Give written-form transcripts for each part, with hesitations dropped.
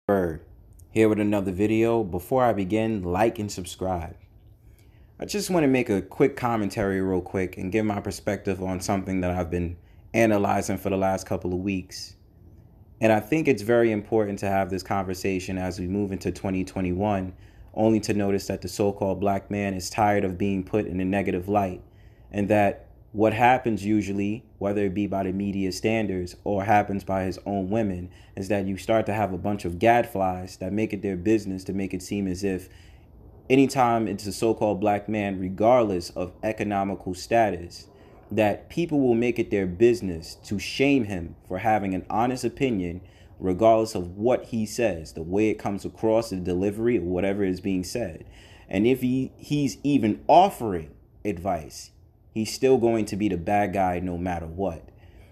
Bird here with another video. Before I begin, like and subscribe. I just want to make a quick commentary real quick and give my perspective on something that I've been analyzing for the last couple of weeks. And I think it's very important to have this conversation as we move into 2021, only to notice that the so-called black man is tired of being put in a negative light, and that what happens usually, whether it be by the media standards or happens by his own women, is that you start to have a bunch of gadflies that make it their business to make it seem as if anytime it's a so-called black man, regardless of economical status, that people will make it their business to shame him for having an honest opinion, regardless of what he says, the way it comes across, the delivery, or whatever is being said. And if he's even offering advice, he's still going to be the bad guy no matter what.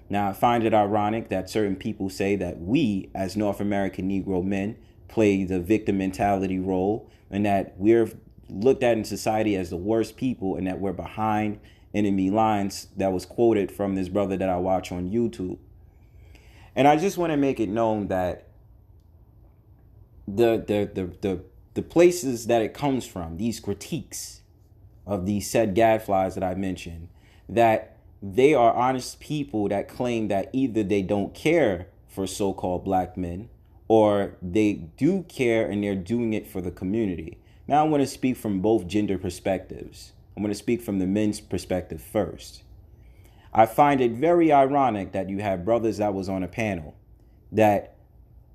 Now, I find it ironic that certain people say that we, as North American Negro men, play the victim mentality role, and that we're looked at in society as the worst people, and that we're behind enemy lines. That was quoted from this brother that I watch on YouTube. And I just want to make it known that the places that it comes from, these critiques of these said gadflies that I mentioned, that they are honest people that claim that either they don't care for so-called black men, or they do care and they're doing it for the community. Now I want to speak from both gender perspectives. I'm going to speak from the men's perspective first. I find it very ironic that you have brothers that was on a panel that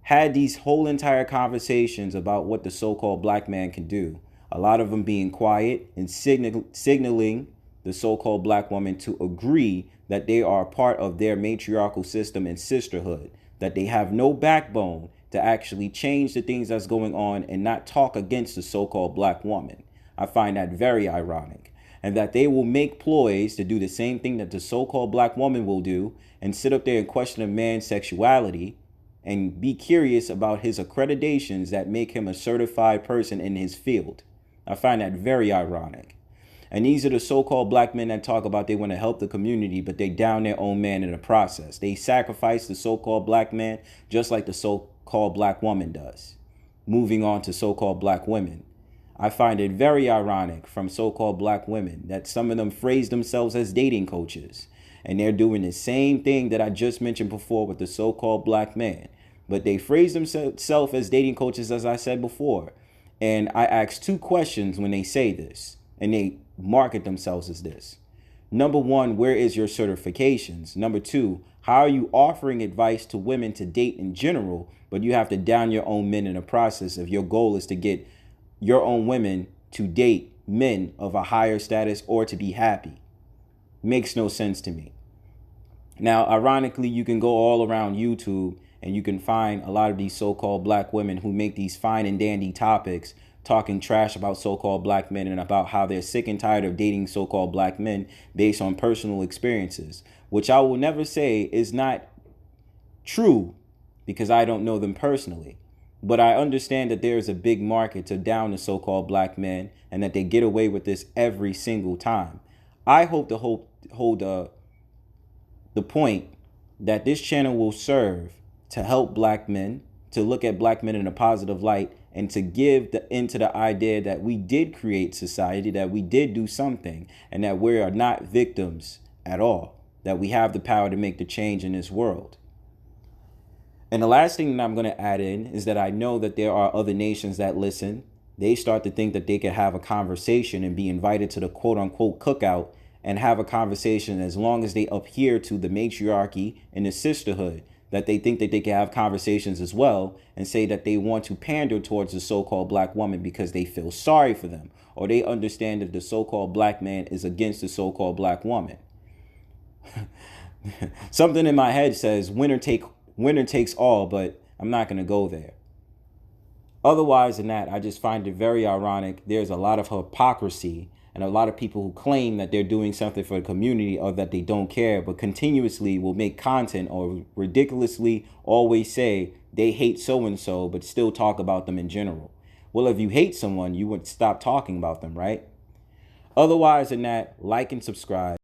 had these whole entire conversations about what the so-called black man can do. A lot of them being quiet and signaling the so-called black woman to agree that they are part of their matriarchal system and sisterhood, that they have no backbone to actually change the things that's going on and not talk against the so-called black woman. I find that very ironic. And that they will make ploys to do the same thing that the so-called black woman will do and sit up there and question a man's sexuality and be curious about his accreditations that make him a certified person in his field. I find that very ironic. And these are the so-called black men that talk about they want to help the community, but they down their own man in the process. They sacrifice the so-called black man just like the so-called black woman does. Moving on to so-called black women. I find it very ironic from so-called black women that some of them phrase themselves as dating coaches. And they're doing the same thing that I just mentioned before with the so-called black man. But they phrase themselves as dating coaches, as I said before. And I ask two questions when they say this, and they market themselves as this. Number one, where is your certifications? Number two, how are you offering advice to women to date in general, but you have to down your own men in the process if your goal is to get your own women to date men of a higher status or to be happy? Makes no sense to me. Now, ironically, you can go all around YouTube and you can find a lot of these so-called black women who make these fine and dandy topics talking trash about so-called black men and about how they're sick and tired of dating so-called black men based on personal experiences, which I will never say is not true because I don't know them personally. But I understand that there is a big market to down the so-called black men and that they get away with this every single time. I hope to hold the point that this channel will serve to help black men, to look at black men in a positive light, and to give into the idea that we did create society, that we did do something, and that we are not victims at all, that we have the power to make the change in this world. And the last thing that I'm going to add in is that I know that there are other nations that listen. They start to think that they could have a conversation and be invited to the quote unquote cookout and have a conversation as long as they adhere to the matriarchy and the sisterhood, that they think that they can have conversations as well and say that they want to pander towards the so-called black woman because they feel sorry for them, or they understand that the so-called black man is against the so-called black woman. Something in my head says winner takes all, but I'm not going to go there. Otherwise than that, I just find it very ironic. There's a lot of hypocrisy and a lot of people who claim that they're doing something for the community or that they don't care, but continuously will make content or ridiculously always say they hate so-and-so, but still talk about them in general. Well, if you hate someone, you would stop talking about them, right? Otherwise than that, like and subscribe.